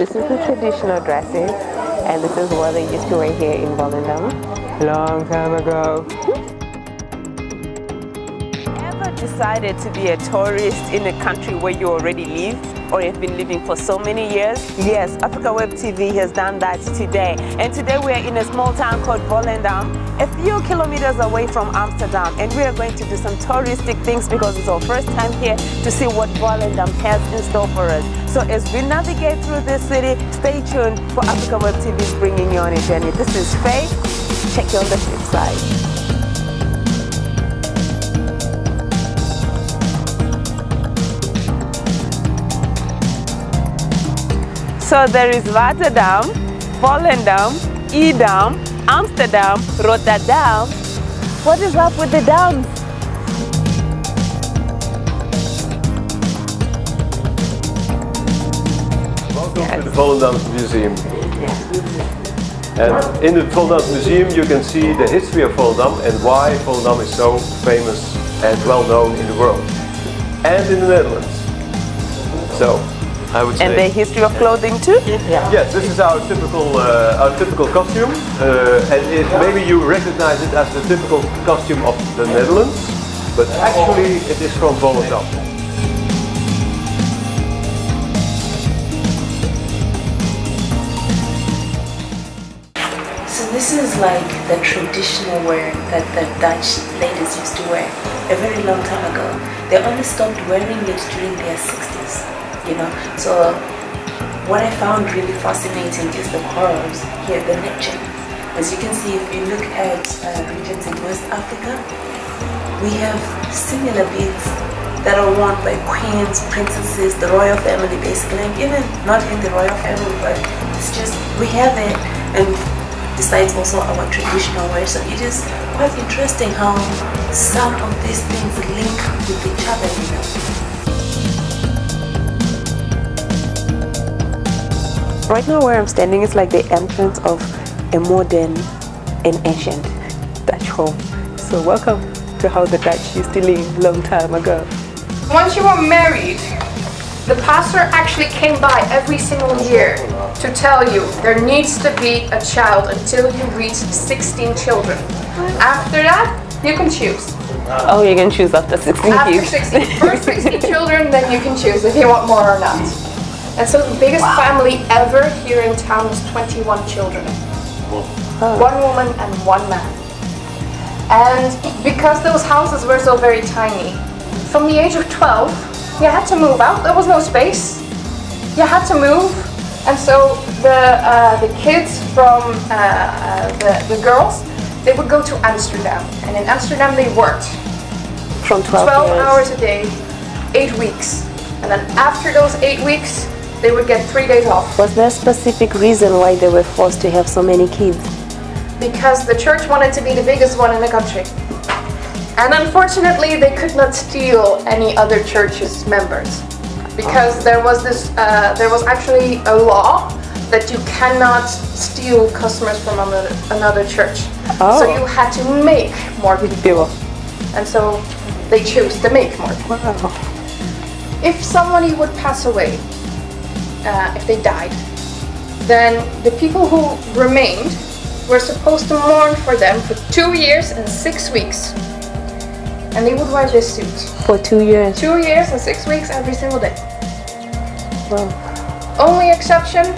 This is the traditional dresses, and this is what they used to wear here in Volendam long time ago. Ever decided to be a tourist in a country where you already live or have been living for so many years? Yes, Africa Web TV has done that today. And today we are in a small town called Volendam, a few kilometers away from Amsterdam, and we are going to do some touristic things because it's our first time here to see what Volendam has in store for us. So as we navigate through this city, stay tuned for Africa Web TV bringing you on a journey. This is Faye. Check you on the flip side. So there is Rotterdam, Volendam, Edam, Amsterdam, Rotterdam. What is up with the dams? Welcome to the Volendam Museum. And in the Volendam Museum you can see the history of Volendam and why Volendam is so famous and well known in the world. And in the Netherlands. So, I would say. And the history of clothing too? Yeah. Yes, this is our typical costume, and maybe you recognize it as the typical costume of the Netherlands, but actually it is from Volendam. So this is like the traditional wear that the Dutch ladies used to wear a very long time ago. They only stopped wearing it during their 60s. You know, so what I found really fascinating is the corals here, the nature. As you can see, if you look at regions in West Africa, we have similar beads that are worn by queens, princesses, the royal family basically, and even not in the royal family, but it's just, we have it, and besides also our traditional wear. So it is quite interesting how some of these things link with each other, you know. Right now where I'm standing is like the entrance of a modern and ancient Dutch home. So welcome to how the Dutch used to live a long time ago. Once you were married, the pastor actually came by every single year to tell you there needs to be a child until you reach 16 children. After that, you can choose. Oh, you can choose after 16 After kids. 16, first 16 children, then you can choose if you want more or not. And so the biggest family ever here in town was 21 children. Oh. 1 woman and 1 man. And because those houses were so very tiny, from the age of 12, you had to move out. There was no space. You had to move. And so the kids from the girls, they would go to Amsterdam. And in Amsterdam they worked. From 12 hours a day, 8 weeks. And then after those 8 weeks, they would get 3 days off. Was there a specific reason why they were forced to have so many kids? Because the church wanted to be the biggest one in the country. And unfortunately, they could not steal any other church's members. Because there was actually a law that you cannot steal customers from another church. Oh. So you had to make more people. And so they chose to make more people. Wow. If somebody would pass away, if they died, then the people who remained were supposed to mourn for them for 2 years and 6 weeks. And they would wear this suit. For 2 years? 2 years and 6 weeks every single day. Wow. Only exception,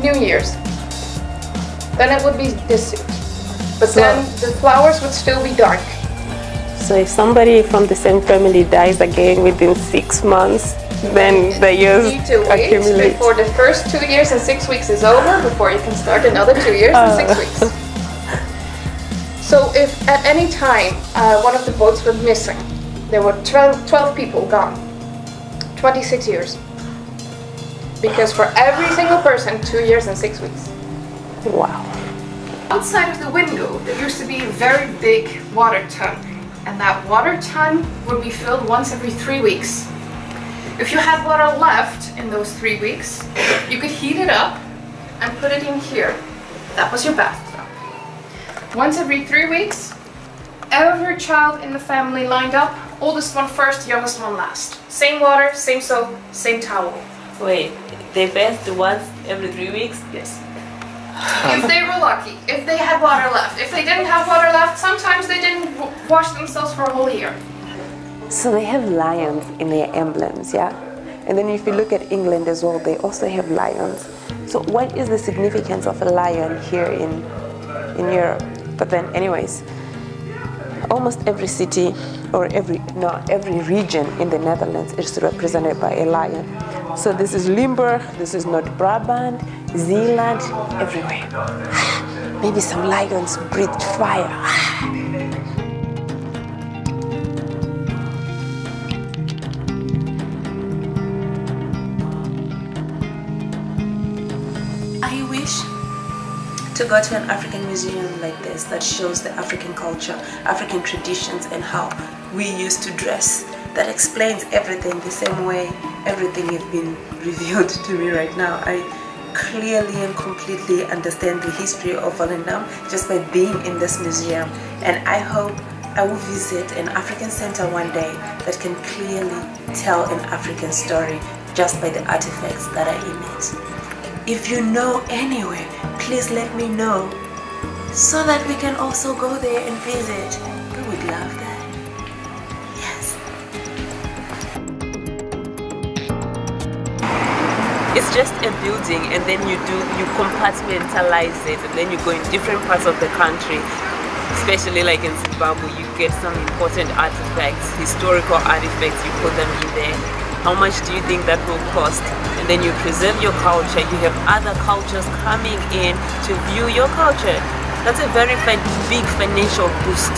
New Year's. Then it would be this suit. But then the flowers would still be dark. So if somebody from the same family dies again within 6 months, then the years you need to wait accumulate. before the first 2 years and 6 weeks is over, before you can start another 2 years and 6 weeks. So if at any time one of the boats was missing, there were 12 people gone, 26 years. Because for every single person, 2 years and 6 weeks. Wow. Outside of the window, there used to be a very big water tun. And that water tun would be filled once every 3 weeks. If you had water left in those 3 weeks, you could heat it up and put it in here. That was your bathtub. Once every 3 weeks, every child in the family lined up, oldest one first, youngest one last. Same water, same soap, same towel. Wait, They bathed once every 3 weeks? Yes. If they were lucky, if they had water left. If they didn't have water left, sometimes they didn't wash themselves for a whole year. So they have lions in their emblems, yeah? And then if you look at England as well, they also have lions. So what is the significance of a lion here in Europe? But then anyways, almost every city or every region in the Netherlands is represented by a lion. So this is Limburg, this is North Brabant, Zeeland, everywhere. Maybe some lions breathed fire. I wish to go to an African museum like this that shows the African culture, African traditions, and how we used to dress. That explains everything the same way everything has been revealed to me right now. I clearly and completely understand the history of Volendam just by being in this museum, and I hope I will visit an African center one day that can clearly tell an African story just by the artifacts that are in it. If you know anywhere, please let me know so that we can also go there and visit. We would love that. Yes. It's just a building, and then you compartmentalize it, and then you go in different parts of the country. Especially like in Zimbabwe, you get some important artifacts, historical artifacts, you put them in there. How much do you think that will cost? And then you preserve your culture, you have other cultures coming in to view your culture. That's a very big financial boost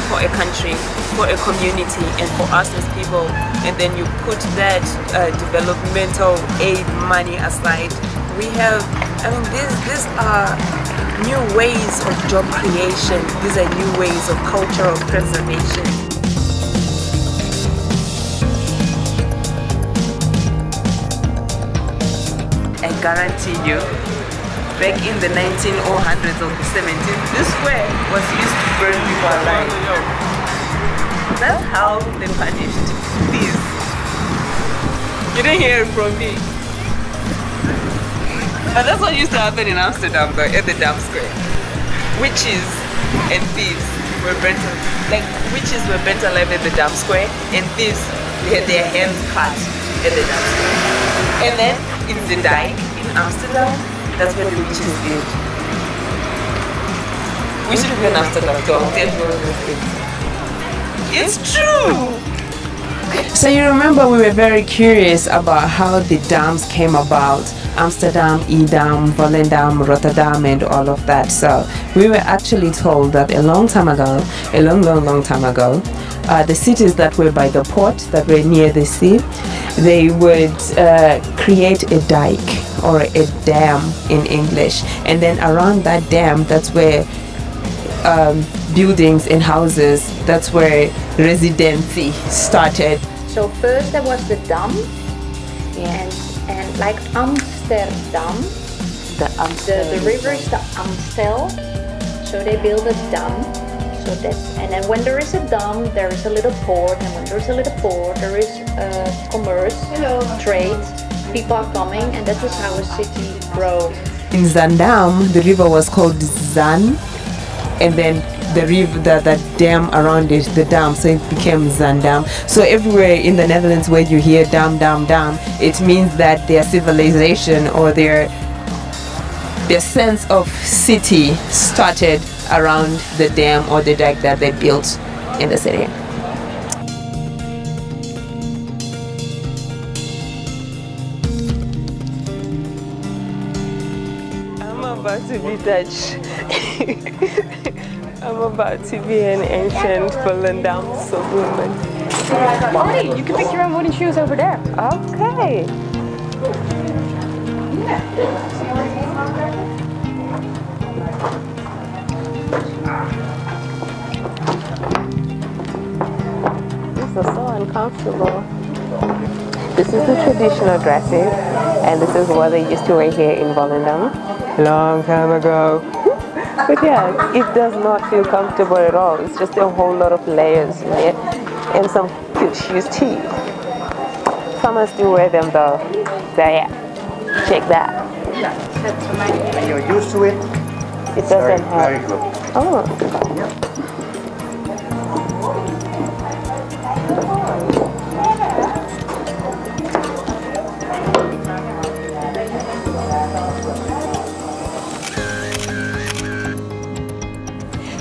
for a country, for a community, and for us as people. And then you put that developmental aid money aside. We have, I mean, these are new ways of job creation. These are new ways of cultural preservation. I guarantee you, back in the 1900s or the 70s, this square was used to burn people alive. That's how they punished thieves. You didn't hear it from me. But that's what used to happen in Amsterdam though, at the Dam Square. Witches and thieves were burnt alive. Like, witches were burnt alive at the Dam Square, and thieves had their hands cut at the Dam Square. And then in the dike in Amsterdam, that's where the witches lived. We should be in Amsterdam to tell you all those things. It's true! So you remember we were very curious about how the dams came about. Amsterdam, Edam, Volendam, Rotterdam, and all of that. So we were actually told that a long time ago, a long time ago, the cities that were by the port, that were near the sea, they would create a dike or a dam in English, and then around that dam, that's where buildings and houses, that's where residency started. So first there was the dam, and like Amsterdam, the river is the Amstel, so they build a dam. So that, and then when there is a dam, there is a little port, and when there is a little port, there is commerce, trade, people are coming, and that is how a city grows. In Zaandam, the river was called Zaan, and then the river, the dam around it, the dam, so it became Zaandam. So everywhere in the Netherlands where you hear dam, dam, dam, it means that their civilization or their sense of city started around the dam or the dike that they built in the city. I'm about to be Dutch. I'm about to be an ancient Volendam woman. Bonnie, you can pick your own wooden shoes over there. Okay. This is so uncomfortable. This is the traditional dresses, and this is what they used to wear here in Volendam long time ago. But yeah, it does not feel comfortable at all. It's just a whole lot of layers in it, and some cute shoes too. Some still wear them though. So yeah. Check that. When you're used to it, It doesn't have. very good. Oh.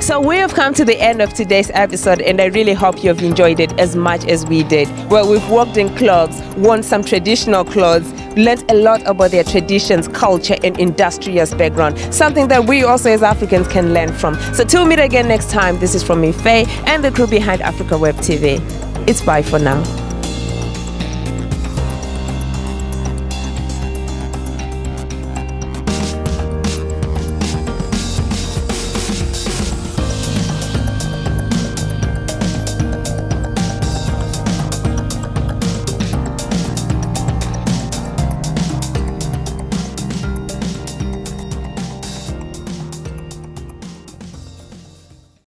So we have come to the end of today's episode, and I really hope you have enjoyed it as much as we did. Well, we've walked in clubs, worn some traditional clothes, learned a lot about their traditions, culture, and industrious background, something that we also as Africans can learn from. So till we meet again next time, this is from me, Faye, and the crew behind Africa Web TV. It's bye for now.